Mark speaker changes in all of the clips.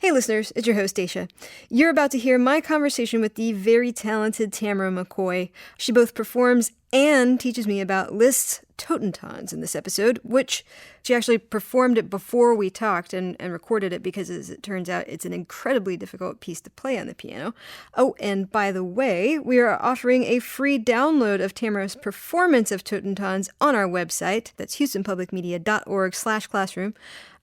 Speaker 1: Hey listeners, it's your host Dacia. You're about to hear my conversation with the very talented Tamara McCoy. She both performs and teaches me about Liszt's Totentanz in this episode, which she actually performed it before we talked and recorded it because, as it turns out, it's an incredibly difficult piece to play on the piano. Oh, and by the way, we are offering a free download of Tamara's performance of Totentanz on our website. That's houstonpublicmedia.org/classroom.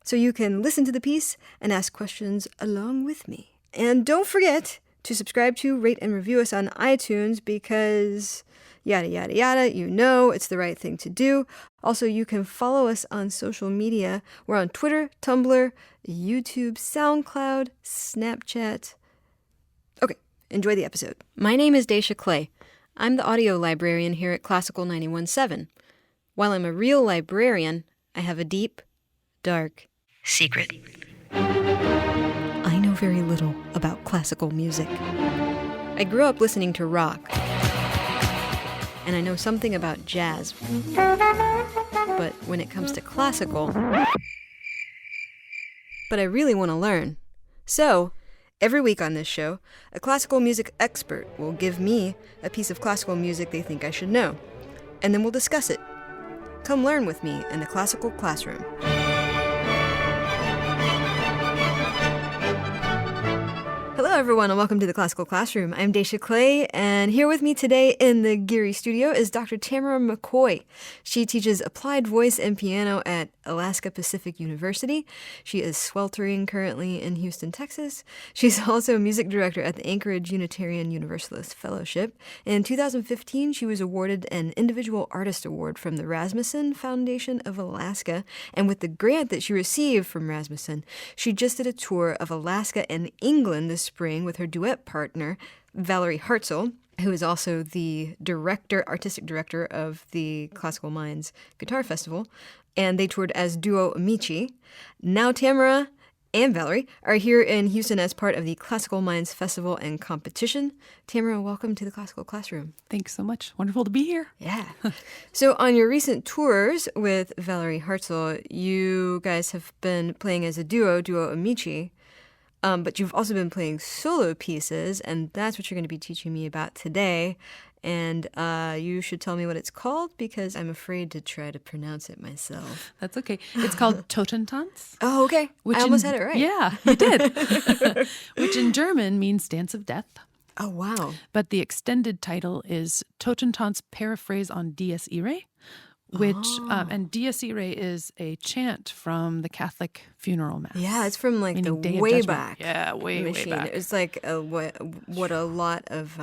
Speaker 1: So you can listen to the piece and ask questions along with me. And don't forget to subscribe to, rate, and review us on iTunes because yada, yada, yada, you know it's the right thing to do. Also, you can follow us on social media. We're on Twitter, Tumblr, YouTube, SoundCloud, Snapchat. Okay, enjoy the episode. My name is Dacia Clay. I'm the audio librarian here at Classical 91.7. While I'm a real librarian, I have a deep, dark secret. I know very little about classical music. I grew up listening to rock, and I know something about jazz. But when it comes to classical, but I really want to learn. So, every week on this show, a classical music expert will give me a piece of classical music they think I should know, and then we'll discuss it. Come learn with me in the classical classroom. Hello everyone and welcome to the Classical Classroom. I'm Dacia Clay, and here with me today in the Geary Studio is Dr. Tamara McCoy. She teaches applied voice and piano at Alaska Pacific University. She is sweltering currently in Houston, Texas. She's also music director at the Anchorage Unitarian Universalist Fellowship. In 2015, she was awarded an Individual Artist Award from the Rasmussen Foundation of Alaska, and with the grant that she received from Rasmussen, she just did a tour of Alaska and England this spring with her duet partner, Valerie Hartzell, who is also the artistic director of the Classical Minds Guitar Festival, and they toured as Duo Amici. Now Tamara and Valerie are here in Houston as part of the Classical Minds Festival and competition. Tamara, welcome to the Classical Classroom.
Speaker 2: Thanks so much. Wonderful to be here.
Speaker 1: Yeah. So on your recent tours with Valerie Hartzell, you guys have been playing as a Duo Amici. But you've also been playing solo pieces, and that's what you're going to be teaching me about today. And you should tell me what it's called, because I'm afraid to try to pronounce it myself.
Speaker 2: That's okay. It's called Totentanz.
Speaker 1: Oh, okay. I almost had it right.
Speaker 2: Yeah, you did. Which in German means Dance of Death.
Speaker 1: Oh, wow.
Speaker 2: But the extended title is Totentanz Paraphrase on Dies Irae, which, and Dies Irae is a chant from the Catholic funeral mass.
Speaker 1: Yeah, it's from like the
Speaker 2: Day of
Speaker 1: way
Speaker 2: Judgment.
Speaker 1: back.
Speaker 2: Yeah, way back.
Speaker 1: It's like what a lot of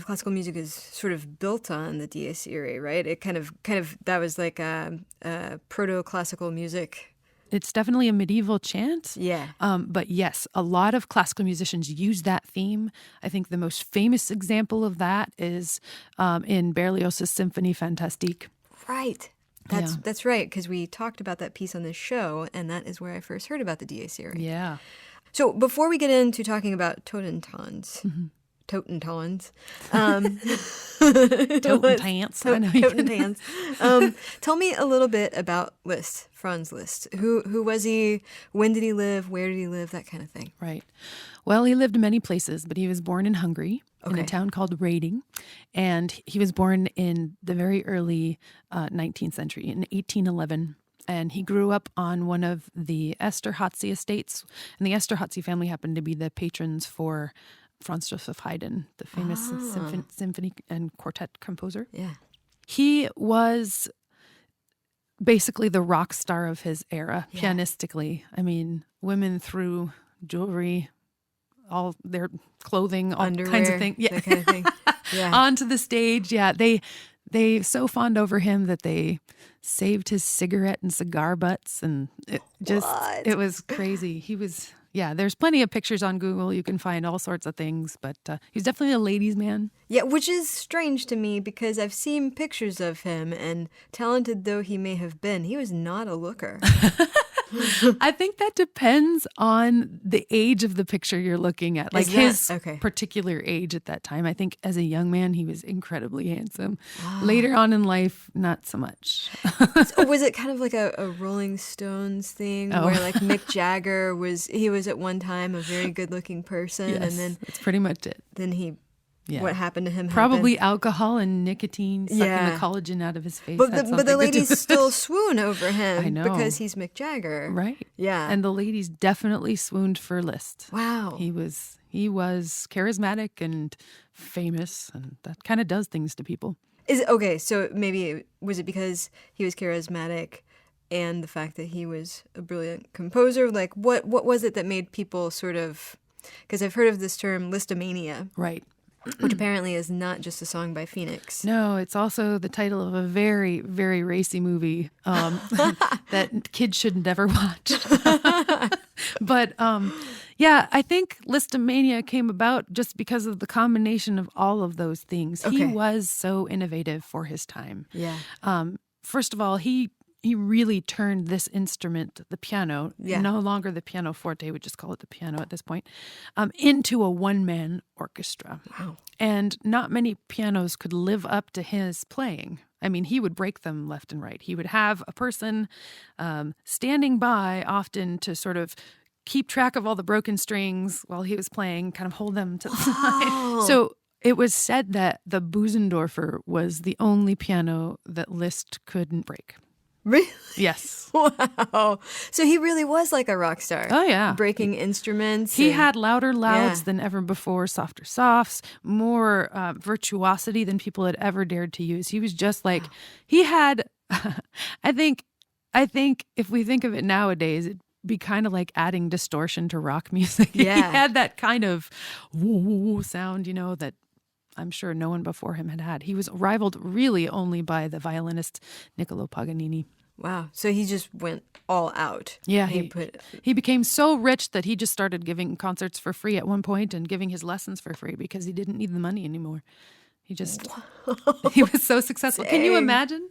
Speaker 1: classical music is sort of built on, the Dies Irae, right? It kind of that was like a proto-classical music.
Speaker 2: It's definitely a medieval chant.
Speaker 1: Yeah.
Speaker 2: But yes, a lot of classical musicians use that theme. I think the most famous example of that is in Berlioz's Symphonie Fantastique.
Speaker 1: Right. That's right, because we talked about that piece on this show, and that is where I first heard about the Dies Irae.
Speaker 2: Yeah.
Speaker 1: So before we get into talking about Totentanz, Totentanz.
Speaker 2: Totentanz.
Speaker 1: Tell me a little bit about Liszt, Franz Liszt. Who was he? When did he live? Where did he live? That kind of thing.
Speaker 2: Right. Well, he lived in many places, but he was born in Hungary, in a town called Rading. And he was born in the very early 19th century, in 1811. And he grew up on one of the Esterházy estates. And the Esterházy family happened to be the patrons for Franz Joseph Haydn, the famous symphony and quartet composer.
Speaker 1: Yeah.
Speaker 2: He was basically the rock star of his era, pianistically. I mean, women threw jewelry, all their clothing, all
Speaker 1: underwear,
Speaker 2: kinds of things.
Speaker 1: that kind of thing. Yeah.
Speaker 2: Onto the stage. Yeah, they so fawned over him that they saved his cigarette and cigar butts, and it was crazy. He was, there's plenty of pictures on Google. You can find all sorts of things, but he's definitely a ladies' man.
Speaker 1: Yeah, which is strange to me because I've seen pictures of him, and talented though he may have been, he was not a looker.
Speaker 2: I think that depends on the age of the picture you're looking at. Like his particular age at that time. I think as a young man, he was incredibly handsome. Later on in life, not so much.
Speaker 1: So was it kind of like a Rolling Stones thing where like Mick Jagger was at one time a very good looking person,
Speaker 2: yes,
Speaker 1: and then
Speaker 2: that's pretty much it.
Speaker 1: Then what happened to him?
Speaker 2: Probably alcohol and nicotine sucking the collagen out of his face.
Speaker 1: But the ladies still swoon over him.
Speaker 2: I know.
Speaker 1: Because he's Mick Jagger.
Speaker 2: Right.
Speaker 1: Yeah.
Speaker 2: And the ladies definitely swooned for Liszt.
Speaker 1: Wow.
Speaker 2: He was charismatic and famous, and that kind of does things to people.
Speaker 1: So maybe was it because he was charismatic and the fact that he was a brilliant composer? Like what was it that made people sort of, because I've heard of this term Lisztomania.
Speaker 2: Right.
Speaker 1: Which apparently is not just a song by Phoenix.
Speaker 2: No, it's also the title of a very, very racy movie that kids should never watch. But I think Lisztomania came about just because of the combination of all of those things. Okay. He was so innovative for his time.
Speaker 1: Yeah.
Speaker 2: First of all, he really turned this instrument, the piano, no longer the pianoforte, we just call it the piano at this point, into a one-man orchestra.
Speaker 1: Wow.
Speaker 2: And not many pianos could live up to his playing. I mean, he would break them left and right. He would have a person standing by often to sort of keep track of all the broken strings while he was playing, kind of hold them to the side. So it was said that the Bösendorfer was the only piano that Liszt couldn't break.
Speaker 1: Really?
Speaker 2: Yes.
Speaker 1: Wow. So he really was like a rock star.
Speaker 2: Oh, yeah.
Speaker 1: Breaking instruments.
Speaker 2: He had louder louds than ever before, softer softs, more virtuosity than people had ever dared to use. He was just like, he had, I think if we think of it nowadays, it'd be kind of like adding distortion to rock music.
Speaker 1: Yeah.
Speaker 2: He had that kind of woo sound, that I'm sure no one before him had. He was rivaled really only by the violinist Niccolo Paganini.
Speaker 1: Wow. So he just went all out.
Speaker 2: Yeah. He became so rich that he just started giving concerts for free at one point and giving his lessons for free because he didn't need the money anymore. He was so successful. Dang. Can you imagine?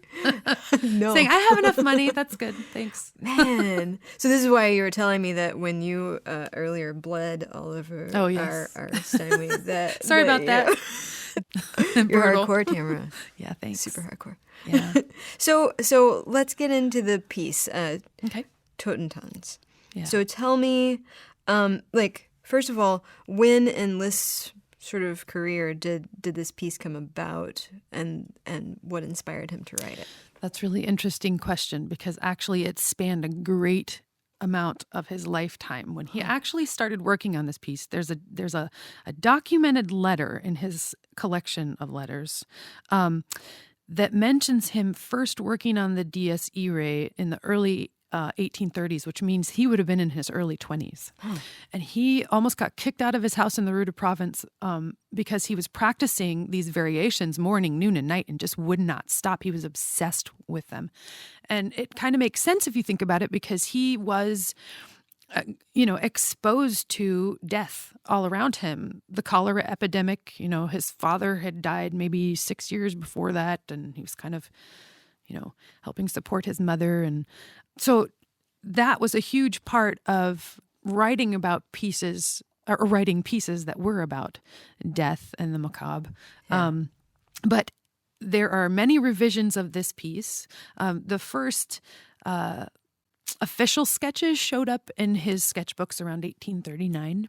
Speaker 1: No.
Speaker 2: Saying, I have enough money. That's good. Thanks.
Speaker 1: Man. So this is why you were telling me that when you earlier bled all over our Steinway.
Speaker 2: Sorry about that.
Speaker 1: You're hardcore, Tamara.
Speaker 2: Yeah, thanks.
Speaker 1: Super hardcore.
Speaker 2: Yeah.
Speaker 1: So let's get into the piece.
Speaker 2: Okay.
Speaker 1: Totentanz.
Speaker 2: Yeah.
Speaker 1: So tell me, first of all, when in Liszt's sort of career did this piece come about, and what inspired him to write it?
Speaker 2: That's a really interesting question because actually it spanned a great amount of his lifetime. When he actually started working on this piece, there's a documented letter in his collection of letters that mentions him first working on the Dies Irae in the early 1830s, which means he would have been in his early 20s. And he almost got kicked out of his house in the Rue de Provence because he was practicing these variations morning, noon, and night and just would not stop. He was obsessed with them. And it kind of makes sense if you think about it because he was exposed to death all around him. The cholera epidemic, his father had died maybe 6 years before that, and he was kind of helping support his mother. And so that was a huge part of writing about pieces, or writing pieces that were about death and the macabre. Yeah. But there are many revisions of this piece. The first official sketches showed up in his sketchbooks around 1839.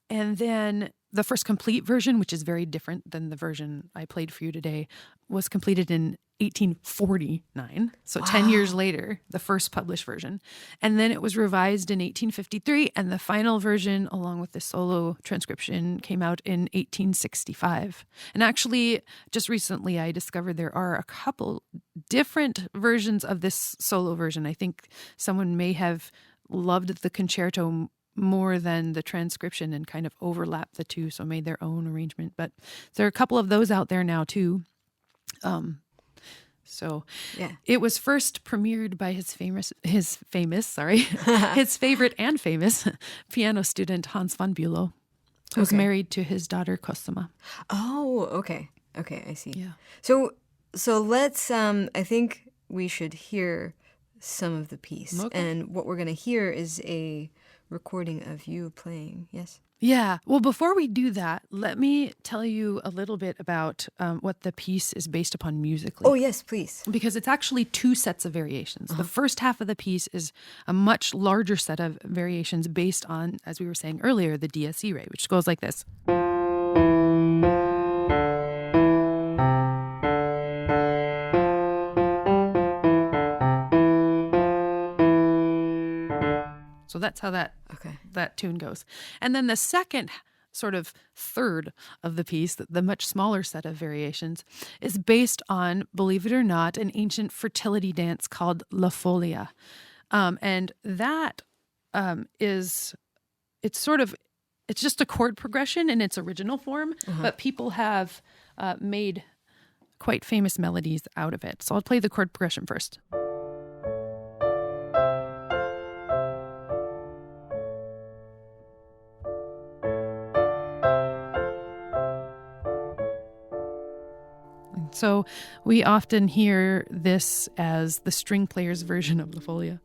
Speaker 2: And then the first complete version, which is very different than the version I played for you today, was completed in 1849. So 10 years later, the first published version. And then it was revised in 1853. And the final version, along with the solo transcription, came out in 1865. And actually, just recently, I discovered there are a couple different versions of this solo version. I think someone may have loved the concerto more than the transcription and kind of overlapped the two, so made their own arrangement. But there are a couple of those out there now too. It was first premiered by his favorite and famous piano student Hans von Bülow, who was married to his daughter Cosima.
Speaker 1: Oh, okay, I see.
Speaker 2: Yeah.
Speaker 1: So let's. I think we should hear some of the piece.
Speaker 2: Okay.
Speaker 1: And what we're going to hear is a recording of you playing. Yes?
Speaker 2: Yeah. Well, before we do that, let me tell you a little bit about what the piece is based upon musically.
Speaker 1: Oh, yes, please.
Speaker 2: Because it's actually two sets of variations. The first half of the piece is a much larger set of variations based on, as we were saying earlier, the Dies Irae, which goes like this. So that's how that tune goes. And then the second sort of third of the piece, the much smaller set of variations, is based on, believe it or not, an ancient fertility dance called La Folia. And that it's just a chord progression in its original form, but people have made quite famous melodies out of it. So I'll play the chord progression first. So we often hear this as the string player's version of La Folia.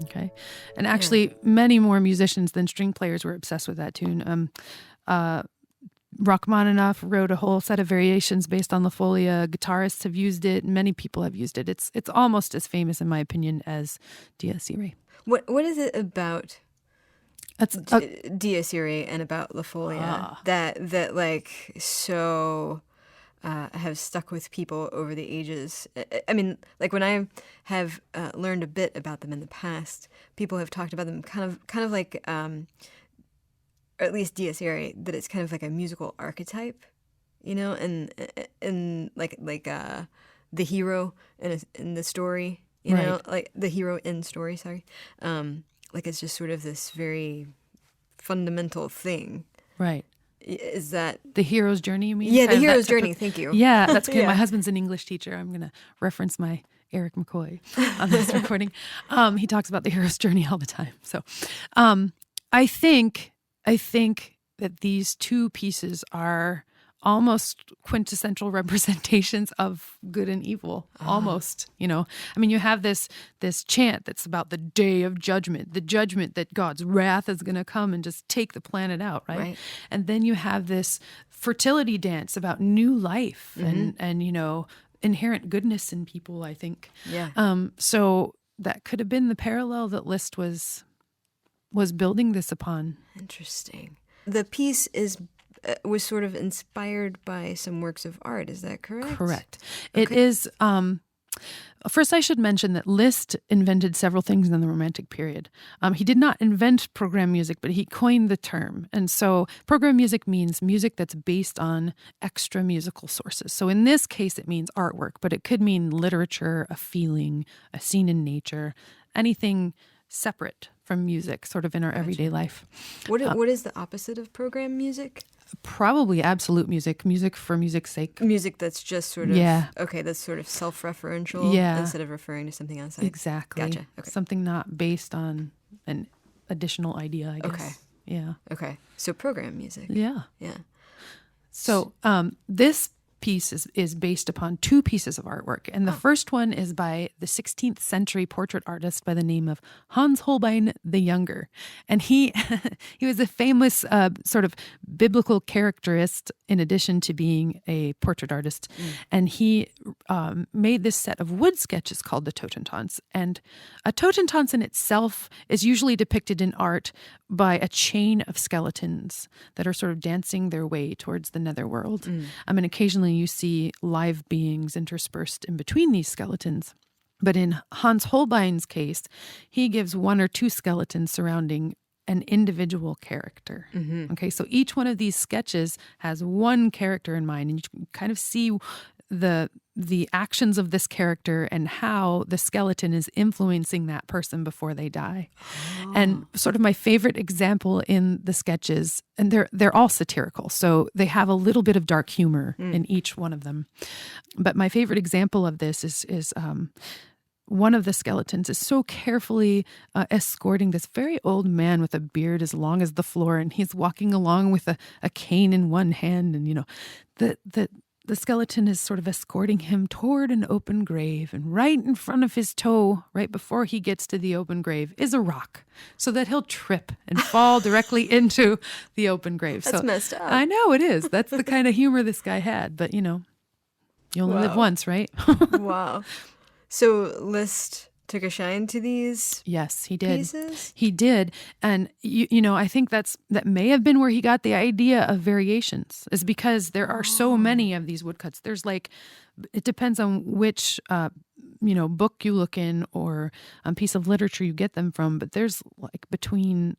Speaker 2: Okay. And actually, many more musicians than string players were obsessed with that tune. Rachmaninoff wrote a whole set of variations based on La Folia. Guitarists have used it. Many people have used it. It's almost as famous, in my opinion, as Dies Irae.
Speaker 1: What is it about Dies Irae and about La Folia that like so have stuck with people over the ages? I mean, like when I have learned a bit about them in the past, people have talked about them kind of like. Or at least Dies Irae, that it's kind of like a musical archetype, you know, and like the hero in the story, you know, like the hero in story, sorry, like it's just sort of this very fundamental thing,
Speaker 2: right?
Speaker 1: Is that
Speaker 2: the hero's journey? You mean?
Speaker 1: Yeah, the hero's journey. Thank you.
Speaker 2: Yeah, that's good. My husband's an English teacher. I'm going to reference my Eric McCoy on this recording. He talks about the hero's journey all the time. So, I think that these two pieces are almost quintessential representations of good and evil, almost, you know. I mean, you have this chant that's about the day of judgment, the judgment that God's wrath is going to come and just take the planet out, right? And then you have this fertility dance about new life and you know, inherent goodness in people, I think.
Speaker 1: Yeah.
Speaker 2: So that could have been the parallel that Liszt was building this upon.
Speaker 1: Interesting. The piece was sort of inspired by some works of art. Is that correct?
Speaker 2: Correct. Okay. It is. First, I should mention that Liszt invented several things in the Romantic period. He did not invent program music, but he coined the term. And so program music means music that's based on extra musical sources. So in this case, it means artwork, but it could mean literature, a feeling, a scene in nature, anything separate from music, sort of in our everyday life.
Speaker 1: What is the opposite of program music?
Speaker 2: Probably absolute music for music's sake.
Speaker 1: Music that's just sort of, that's sort of self-referential instead of referring to something outside.
Speaker 2: Exactly.
Speaker 1: Gotcha. Okay.
Speaker 2: Something not based on an additional idea, I guess.
Speaker 1: Okay.
Speaker 2: Yeah.
Speaker 1: Okay. So program music.
Speaker 2: Yeah.
Speaker 1: Yeah.
Speaker 2: So this piece is based upon two pieces of artwork. And the first one is by the 16th century portrait artist by the name of Hans Holbein the Younger. And he was a famous sort of biblical characterist in addition to being a portrait artist. And he made this set of wood sketches called the Totentanz. And a Totentanz in itself is usually depicted in art by a chain of skeletons that are sort of dancing their way towards the netherworld. And occasionally you see live beings interspersed in between these skeletons. But in Hans Holbein's case, he gives one or two skeletons surrounding an individual character. Okay, so each one of these sketches has one character in mind, and you can kind of see the actions of this character and how the skeleton is influencing that person before they die. And sort of my favorite example in the sketches, and they're all satirical, so they have a little bit of dark humor in each one of them. But my favorite example of this is one of the skeletons is so carefully escorting this very old man with a beard as long as the floor, and he's walking along with a cane in one hand, and the skeleton is sort of escorting him toward an open grave, and right in front of his toe, right before he gets to the open grave, is a rock, so that he'll trip and fall directly into the open grave.
Speaker 1: That's messed up.
Speaker 2: I know it is. That's the kind of humor this guy had, but you only live once, right?
Speaker 1: Wow. So Liszt took a shine to these
Speaker 2: Yes, he did.
Speaker 1: pieces?
Speaker 2: He did. And, I think that may have been where he got the idea of variations, is because there are so many of these woodcuts. There's it depends on which, book you look in or piece of literature you get them from, but there's between,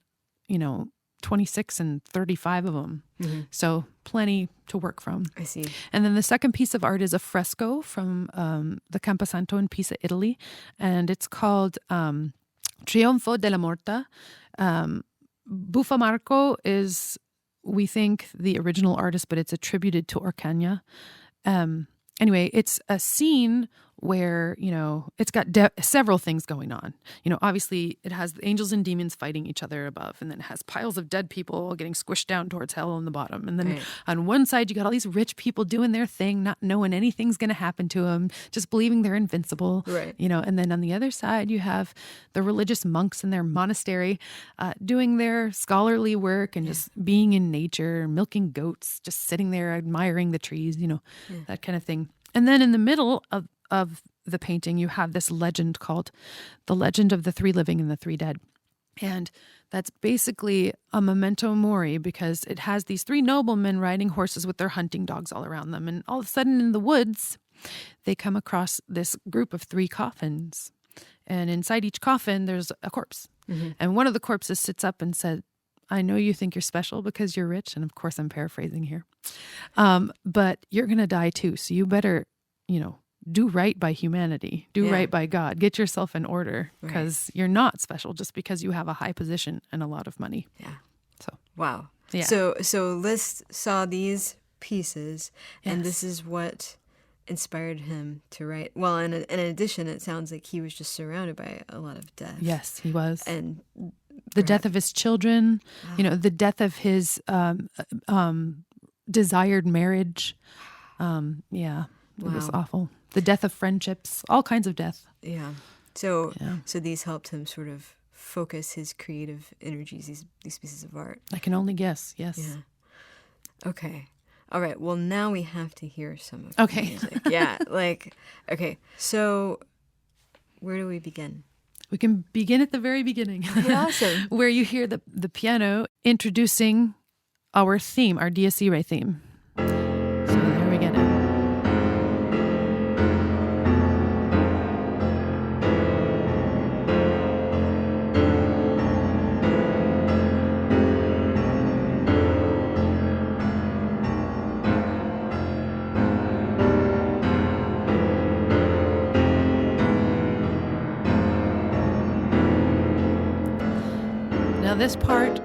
Speaker 2: 26 and 35 of them. Mm-hmm. So plenty to work from.
Speaker 1: I see.
Speaker 2: And then the second piece of art is a fresco from the Camposanto in Pisa, Italy. And it's called Trionfo della Morta. Buffamarco is, we think, the original artist, but it's attributed to Orcagna. Anyway, it's a scene where, it's got several things going on. Obviously it has the angels and demons fighting each other above, and then it has piles of dead people getting squished down towards hell on the bottom. And then on one side, you got all these rich people doing their thing, not knowing anything's going to happen to them, just believing they're invincible.
Speaker 1: Right.
Speaker 2: And then on the other side, you have the religious monks in their monastery doing their scholarly work and just being in nature, milking goats, just sitting there admiring the trees, that kind of thing. And then in the middle of the painting, you have this legend called The Legend of the Three Living and the Three Dead. And that's basically a memento mori, because it has these three noblemen riding horses with their hunting dogs all around them. And all of a sudden in the woods, they come across this group of three coffins. And inside each coffin, there's a corpse. Mm-hmm. And one of the corpses sits up and said, I know you think you're special because you're rich. And of course, I'm paraphrasing here. But you're going to die too. So you better, do right by humanity. Do right by God. Get yourself in order, because you're not special just because you have a high position and a lot of money.
Speaker 1: Yeah.
Speaker 2: So
Speaker 1: wow.
Speaker 2: Yeah.
Speaker 1: So Liszt saw these pieces, and this is what inspired him to write. Well, in addition, it sounds like he was just surrounded by a lot of death.
Speaker 2: Yes, he was.
Speaker 1: And
Speaker 2: the death of his children, the death of his desired marriage. It was awful. The death of friendships, all kinds of death.
Speaker 1: Yeah. So these helped him sort of focus his creative energies, these pieces of art.
Speaker 2: I can only guess, yes.
Speaker 1: Yeah. Okay. All right. Well, now we have to hear some of the music. Yeah. Okay. So where do we begin?
Speaker 2: We can begin at the very beginning.
Speaker 1: Okay, awesome.
Speaker 2: Where you hear the piano introducing our theme, our Dies Irae theme. So there we get it. Now this part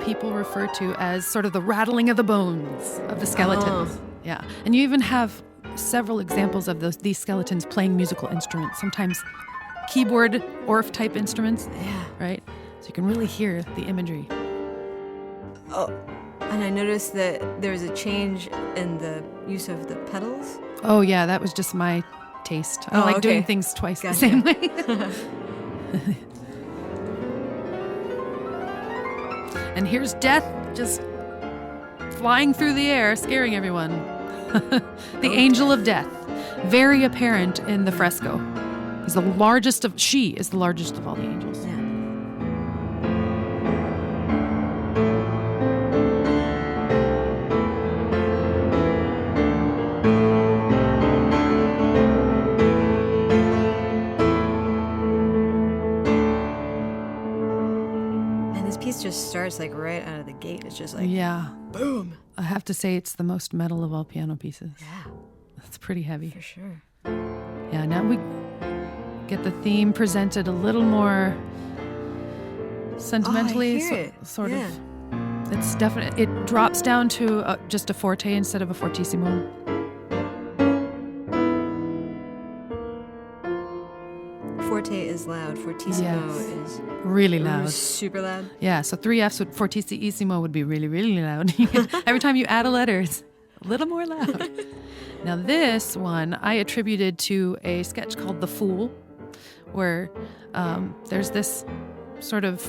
Speaker 2: people refer to as sort of the rattling of the bones of the skeletons. Oh. Yeah. And you even have several examples of these skeletons playing musical instruments, sometimes keyboard Orff type instruments.
Speaker 1: Yeah.
Speaker 2: Right? So you can really hear the imagery.
Speaker 1: Oh, and I noticed that there was a change in the use of the pedals.
Speaker 2: Oh yeah, that was just my taste. I like doing things twice the same way. And here's Death just flying through the air, scaring everyone. The Angel of Death, very apparent in the fresco. She is the largest of all the angels.
Speaker 1: Yeah. Just starts like right out of the gate. It's just like boom.
Speaker 2: I have to say it's the most metal of all piano pieces.
Speaker 1: Yeah,
Speaker 2: it's pretty heavy
Speaker 1: for sure.
Speaker 2: Yeah, now we get the theme presented a little more sentimentally. Sort of. It's definitely, it drops down to just a forte instead of a fortissimo.
Speaker 1: is loud. Fortissimo is
Speaker 2: really loud.
Speaker 1: Super loud.
Speaker 2: Yeah, so 3 Fs with fortissimo would be really, really loud. Every time you add a letter, it's a little more loud. Now this one I attributed to a sketch called The Fool, where there's this sort of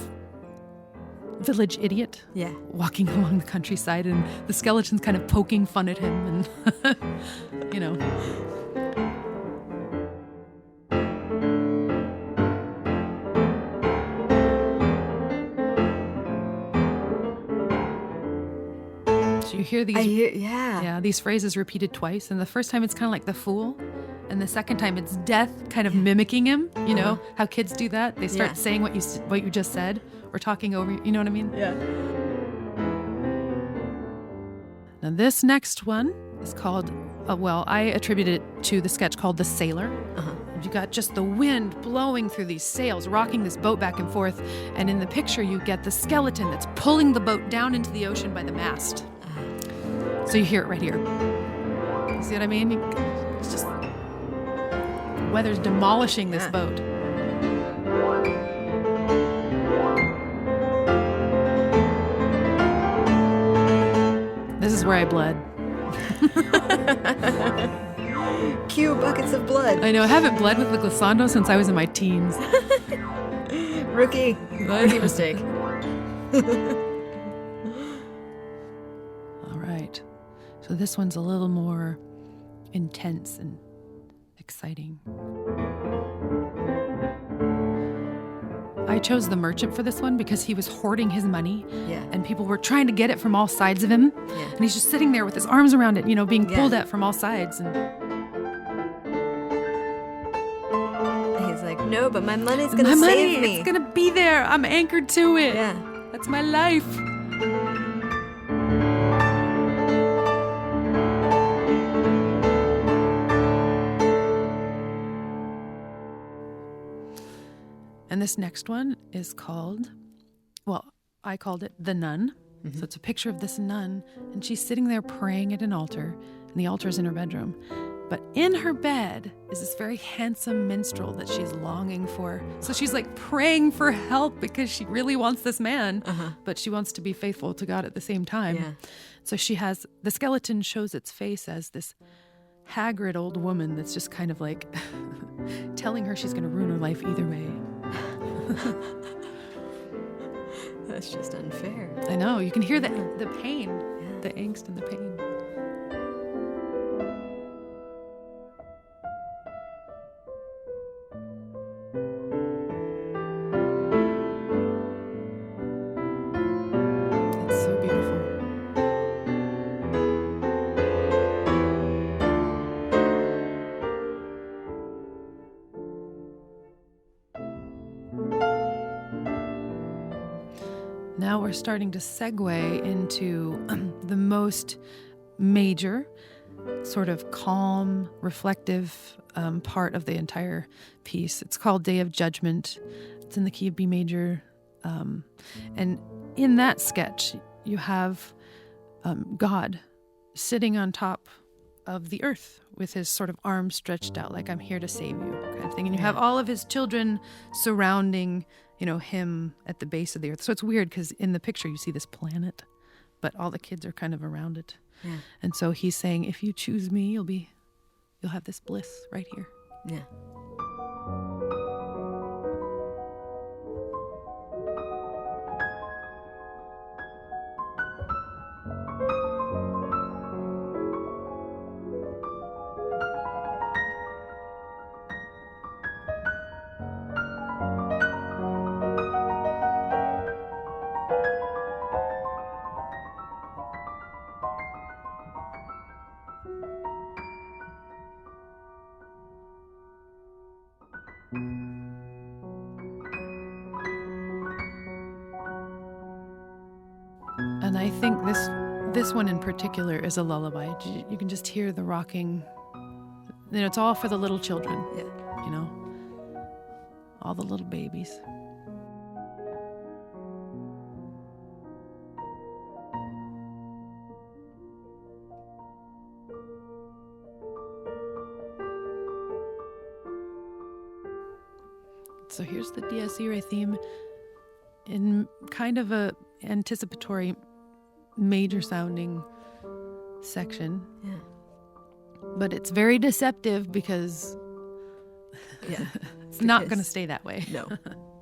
Speaker 2: village idiot walking along the countryside, and the skeleton's kind of poking fun at him, and you know. So you hear these these phrases repeated twice, and the first time it's kind of like the fool, and the second time it's death kind of mimicking him. You know how kids do that? They start saying what you just said, or talking over, you know what I mean?
Speaker 1: Yeah.
Speaker 2: Now this next one is called, I attributed it to the sketch called The Sailor. You got just the wind blowing through these sails, rocking this boat back and forth, and in the picture you get the skeleton that's pulling the boat down into the ocean by the mast. So you hear it right here. You see what I mean? It's just, the weather's demolishing this boat. This is where I bled.
Speaker 1: Cue buckets of blood.
Speaker 2: I know, I haven't bled with the glissando since I was in my teens.
Speaker 1: Rookie mistake.
Speaker 2: All right. So this one's a little more intense and exciting. I chose the merchant for this one because he was hoarding his money, and people were trying to get it from all sides of him, and he's just sitting there with his arms around it, being pulled at from all sides. And
Speaker 1: he's like, no, but my money's gonna save me.
Speaker 2: It's gonna be there. I'm anchored to it.
Speaker 1: Yeah,
Speaker 2: that's my life. And this next one is called, I called it The Nun. So it's a picture of this nun, and she's sitting there praying at an altar, and the altar's in her bedroom. But in her bed is this very handsome minstrel that she's longing for. So she's like praying for help because she really wants this man, but she wants to be faithful to God at the same time.
Speaker 1: Yeah.
Speaker 2: So the skeleton shows its face as this haggard old woman that's just kind of like telling her she's going to ruin her life either way.
Speaker 1: That's just unfair.
Speaker 2: I know. You can hear the pain, the angst and the pain. It's so beautiful. Now we're starting to segue into the most major, sort of calm, reflective part of the entire piece. It's called Day of Judgment. It's in the key of B major. And in that sketch, you have God sitting on top of the earth with his sort of arms stretched out like, I'm here to save you, kind of thing. And you have all of his children surrounding him at the base of the earth. So it's weird because in the picture you see this planet, but all the kids are kind of around it. Yeah. And so he's saying, if you choose me, you'll have this bliss right here.
Speaker 1: Yeah.
Speaker 2: And I think this one in particular is a lullaby. You can just hear the rocking. It's all for the little children.
Speaker 1: Yeah.
Speaker 2: All the little babies. So here's the Dies Irae theme in kind of a anticipatory, major sounding section.
Speaker 1: Yeah.
Speaker 2: But it's very deceptive because
Speaker 1: Yeah.
Speaker 2: it's not going to stay that way.
Speaker 1: No,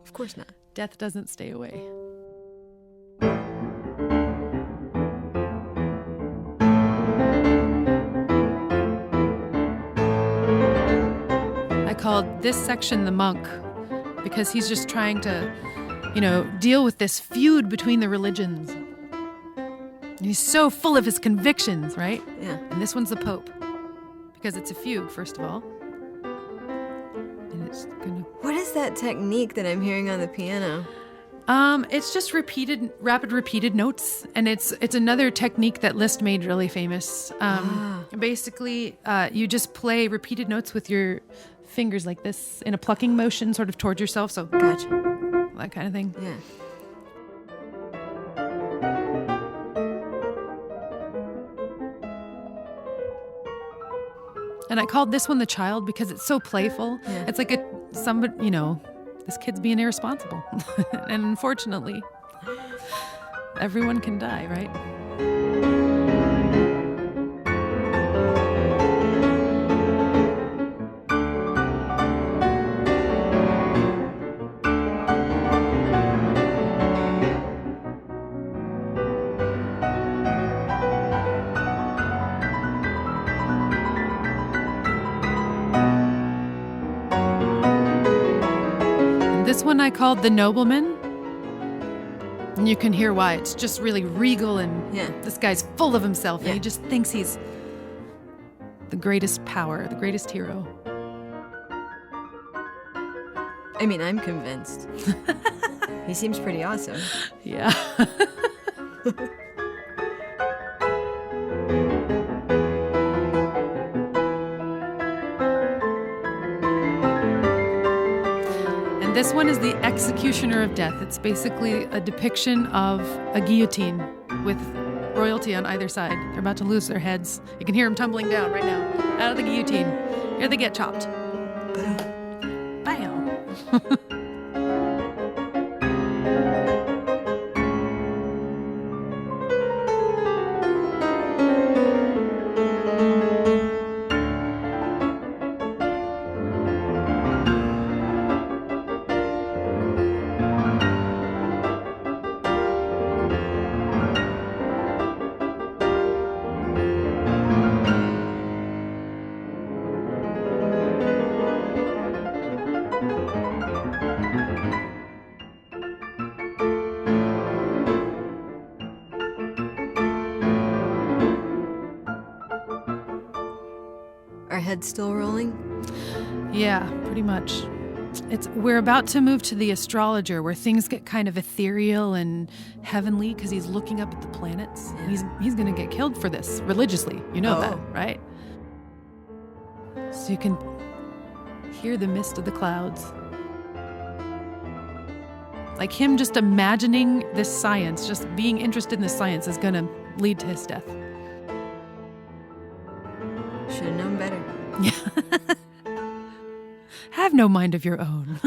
Speaker 1: of course not.
Speaker 2: Death doesn't stay away. I called this section the monk because he's just trying to, deal with this feud between the religions. He's so full of his convictions, right?
Speaker 1: Yeah.
Speaker 2: And this one's the Pope because it's a fugue, first of all. And it's gonna.
Speaker 1: What is that technique that I'm hearing on the piano?
Speaker 2: It's just rapid repeated notes, and it's another technique that Liszt made really famous. Basically, you just play repeated notes with your fingers like this in a plucking motion, sort of towards yourself. So,
Speaker 1: Gotcha.
Speaker 2: that kind of thing.
Speaker 1: Yeah.
Speaker 2: And I called this one the child because it's so playful.
Speaker 1: Yeah.
Speaker 2: It's like this kid's being irresponsible. And unfortunately, everyone can die, right? This one I called The Nobleman. And you can hear why. It's just really regal, and this guy's full of himself, and he just thinks he's the greatest power, the greatest hero.
Speaker 1: I mean, I'm convinced. He seems pretty awesome.
Speaker 2: Yeah. This one is the Executioner of Death. It's basically a depiction of a guillotine with royalty on either side. They're about to lose their heads. You can hear them tumbling down right now, out of the guillotine. Here they get chopped. Bam.
Speaker 1: Our head's still rolling?
Speaker 2: Yeah, pretty much. We're about to move to the astrologer, where things get kind of ethereal and heavenly because he's looking up at the planets. And he's going to get killed for this religiously. You know that, right? So you can hear the mist of the clouds. Like him just imagining this science, just being interested in this science is going to lead to his death.
Speaker 1: Should have known better.
Speaker 2: Yeah. Have no mind of your own.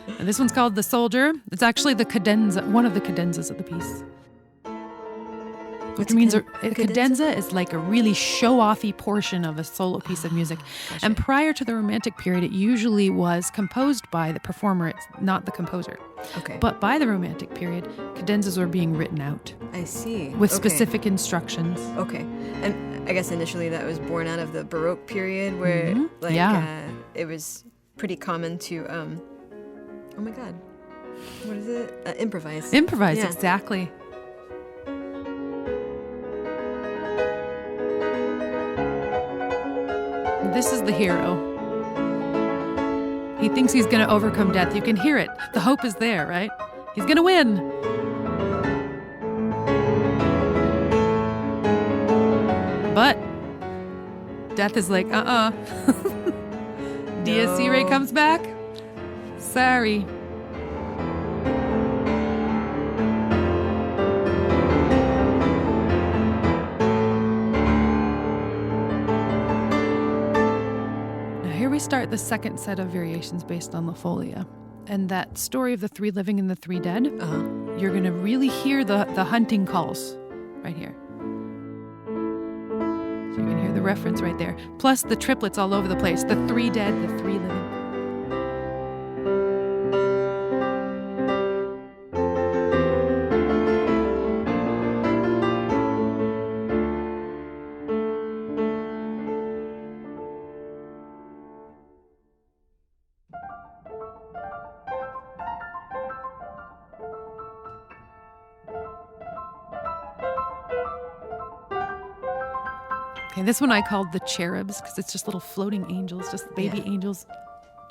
Speaker 2: And this one's called The Soldier. It's actually the cadenza, one of the cadenzas of the piece. Which means a cadenza is like a really show-offy portion of a solo piece of music. Gotcha. And prior to the Romantic period, it usually was composed by the performer, it's not the composer.
Speaker 1: Okay.
Speaker 2: But by the Romantic period, cadenzas were being written out.
Speaker 1: I see.
Speaker 2: With specific instructions.
Speaker 1: Okay. And I guess initially that was born out of the Baroque period where it was pretty common to, oh my God, what is it? Improvise.
Speaker 2: Improvise, exactly. This is the hero. He thinks he's going to overcome death. You can hear it. The hope is there, right? He's going to win. But death is like, Dies Irae comes back. Sorry. start the second set of variations based on La Folia. And that story of the 3 living and the 3 dead, you're going to really hear the hunting calls right here. So you can hear the reference right there. Plus the triplets all over the place. The 3 dead, the 3 living. Okay, this one I called the cherubs because it's just little floating angels, just baby angels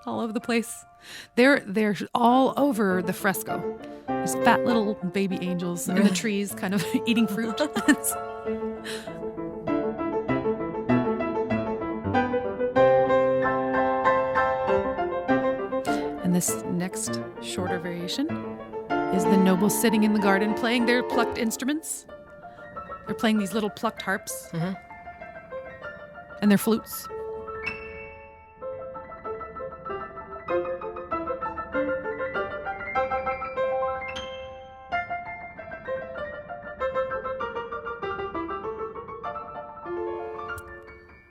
Speaker 2: all over the place. They're all over the fresco. These fat little baby angels in the trees kind of eating fruit. And this next shorter variation is the nobles sitting in the garden playing their plucked instruments. They're playing these little plucked harps. And their flutes.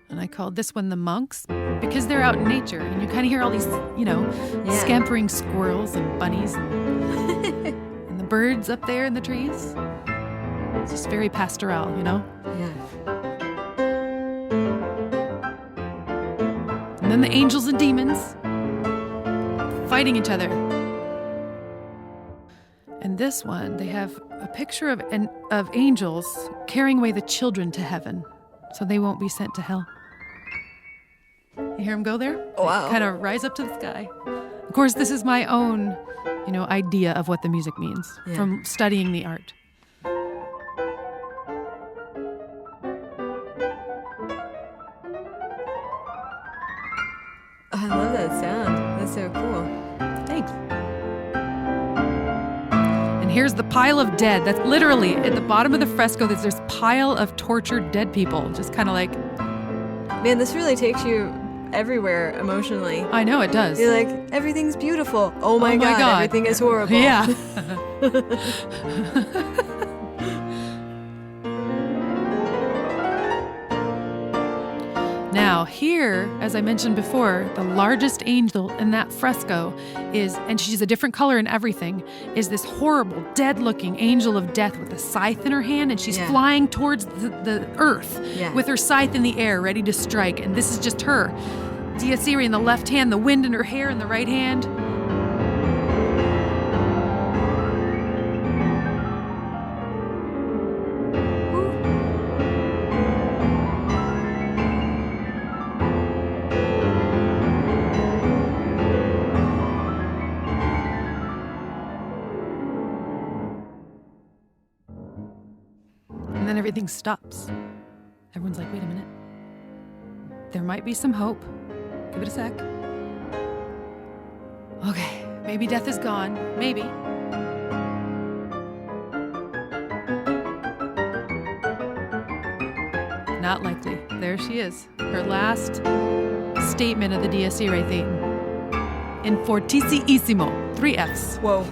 Speaker 2: And I called this one the monks because they're out in nature and you kind of hear all these, scampering squirrels and bunnies and the birds up there in the trees. It's just very pastoral, Yeah. And then the angels and demons fighting each other. And this one, they have a picture of angels carrying away the children to heaven so they won't be sent to hell. You hear them go there?
Speaker 1: Oh, wow.
Speaker 2: Kind of rise up to the sky. Of course, this is my own, idea of what the music means from studying the art.
Speaker 1: I love that sound. That's so cool.
Speaker 2: Thanks. And here's the pile of dead. That's literally at the bottom of the fresco. There's this pile of tortured dead people. Just kind of like...
Speaker 1: Man, this really takes you everywhere emotionally.
Speaker 2: I know, it does.
Speaker 1: You're like, everything's beautiful. Oh my God, everything is horrible.
Speaker 2: Yeah. Now, here, as I mentioned before, the largest angel in that fresco is, and she's a different color and everything, is this horrible, dead-looking angel of death with a scythe in her hand, and she's flying towards the earth with her scythe in the air, ready to strike. And this is just her. Diacere in the left hand, the wind in her hair in the right hand. And then everything stops. Everyone's like, wait a minute. There might be some hope. Give it a sec. Okay, maybe death is gone. Maybe. Not likely. There she is. Her last statement of the Dies Irae Thetan. In fortissimo. 3 Fs.
Speaker 1: Whoa.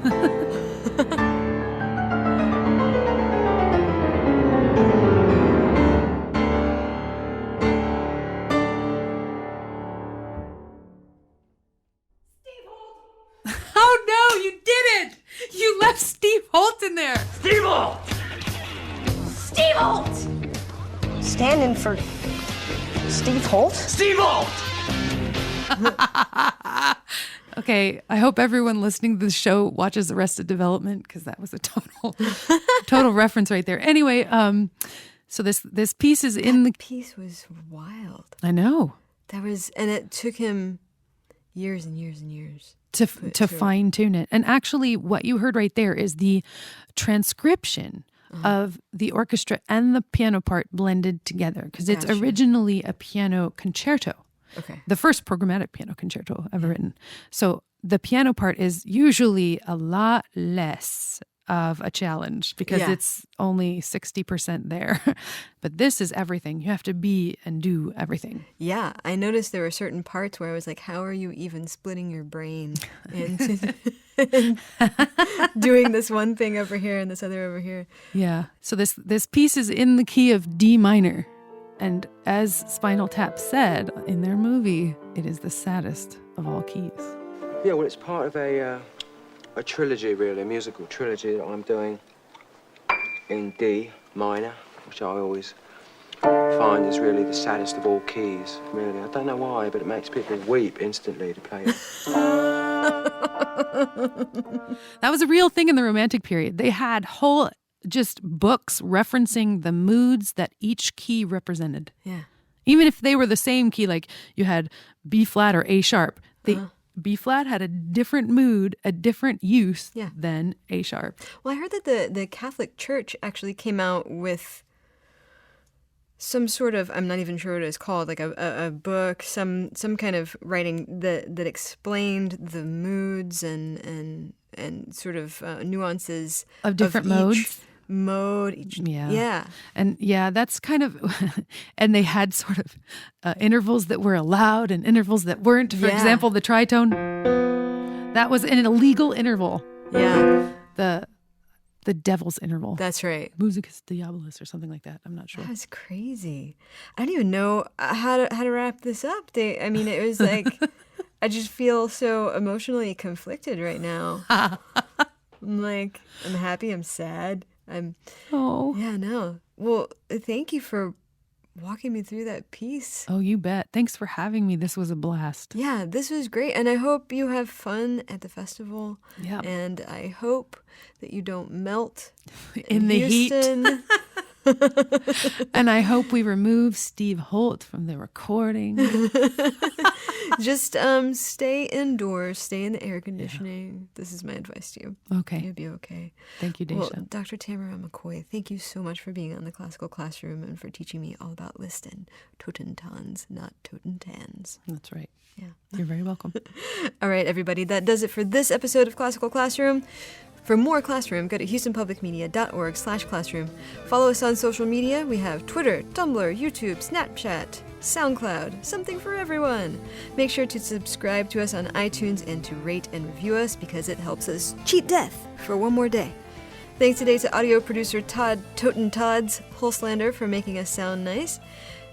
Speaker 2: Steve Holt in there.
Speaker 3: Steve Holt!
Speaker 4: Steve Holt! Standing for Steve Holt?
Speaker 3: Steve Holt!
Speaker 2: Okay, I hope everyone listening to the show watches Arrested Development because that was a total reference right there. Anyway, so this piece is in the
Speaker 1: piece was wild.
Speaker 2: I know.
Speaker 1: And it took him years and years and years
Speaker 2: to fine tune it. And actually what you heard right there is the transcription of the orchestra and the piano part blended together because it's originally a piano concerto.
Speaker 1: Okay.
Speaker 2: The first programmatic piano concerto ever written. So the piano part is usually a lot less of a challenge because it's only 60% there. But this is everything. You have to be and do everything.
Speaker 1: Yeah, I noticed there were certain parts where I was like, how are you even splitting your brain into doing this one thing over here and this other over here?
Speaker 2: Yeah. So this piece is in the key of D minor. And as Spinal Tap said in their movie, it is the saddest of all keys.
Speaker 3: Yeah, well, it's part of a trilogy, really, a musical trilogy that I'm doing in D minor, which I always find is really the saddest of all keys, really. I don't know why, but it makes people weep instantly to play it.
Speaker 2: That was a real thing in the Romantic period. They had whole just books referencing the moods that each key represented.
Speaker 1: Yeah.
Speaker 2: Even if they were the same key, like you had B flat or A sharp, B flat had a different mood, a different use than A sharp.
Speaker 1: Well, I heard that the Catholic Church actually came out with some sort of, I'm not even sure what it's called, like a book, some kind of writing that explained the moods and sort of nuances
Speaker 2: of different modes. And that's kind of, and they had sort of intervals that were allowed and intervals that weren't. For example, the tritone, that was an illegal interval.
Speaker 1: Yeah.
Speaker 2: The devil's interval.
Speaker 1: That's right.
Speaker 2: Musicus Diabolus or something like that. I'm not sure.
Speaker 1: That's crazy. I don't even know how to wrap this up. It was like, I just feel so emotionally conflicted right now. I'm like, I'm happy, I'm sad. Well, thank you for walking me through that piece.
Speaker 2: Oh, you bet. Thanks for having me. This was a blast.
Speaker 1: Yeah, this was great. And I hope you have fun at the festival.
Speaker 2: Yeah.
Speaker 1: And I hope that you don't melt
Speaker 2: in the
Speaker 1: Houston.
Speaker 2: heat. And I hope we remove Steve Holt from the recording.
Speaker 1: Just stay indoors, stay in the air conditioning. Yeah. This is my advice to you.
Speaker 2: Okay.
Speaker 1: You'll be okay.
Speaker 2: Thank you, Dacia.
Speaker 1: Well, Dr. Tamara McCoy, thank you so much for being on the Classical Classroom and for teaching me all about Liszt and Totentanz, not Totentanz.
Speaker 2: That's right.
Speaker 1: Yeah.
Speaker 2: You're very welcome.
Speaker 1: All right, everybody, that does it for this episode of Classical Classroom. For more Classroom, go to houstonpublicmedia.org/classroom. Follow us on social media. We have Twitter, Tumblr, YouTube, Snapchat, SoundCloud, something for everyone. Make sure to subscribe to us on iTunes and to rate and review us because it helps us cheat death for one more day. Thanks today to audio producer Todd Totentanz Hulslander for making us sound nice.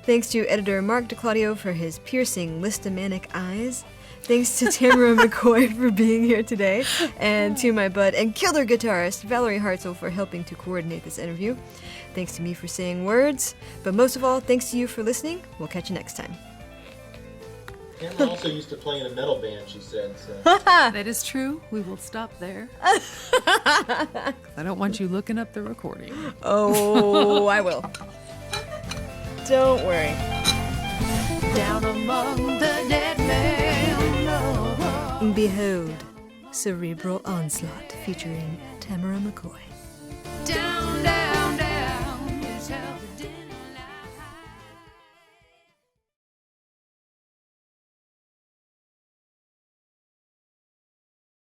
Speaker 1: Thanks to editor Mark DeClaudio for his piercing Lisztomanic eyes. Thanks to Tamara McCoy for being here today, and to my bud and killer guitarist Valerie Hartzell for helping to coordinate this interview. Thanks to me for saying words, but most of all, thanks to you for listening. We'll catch you next time.
Speaker 5: Tamara also used to play in a metal band, she said. So.
Speaker 2: That is true. We will stop there. I don't want you looking up the recording.
Speaker 1: Oh, I will. Don't worry.
Speaker 2: Down among the dead men.
Speaker 1: Behold, Cerebral Onslaught featuring Tamara McCoy.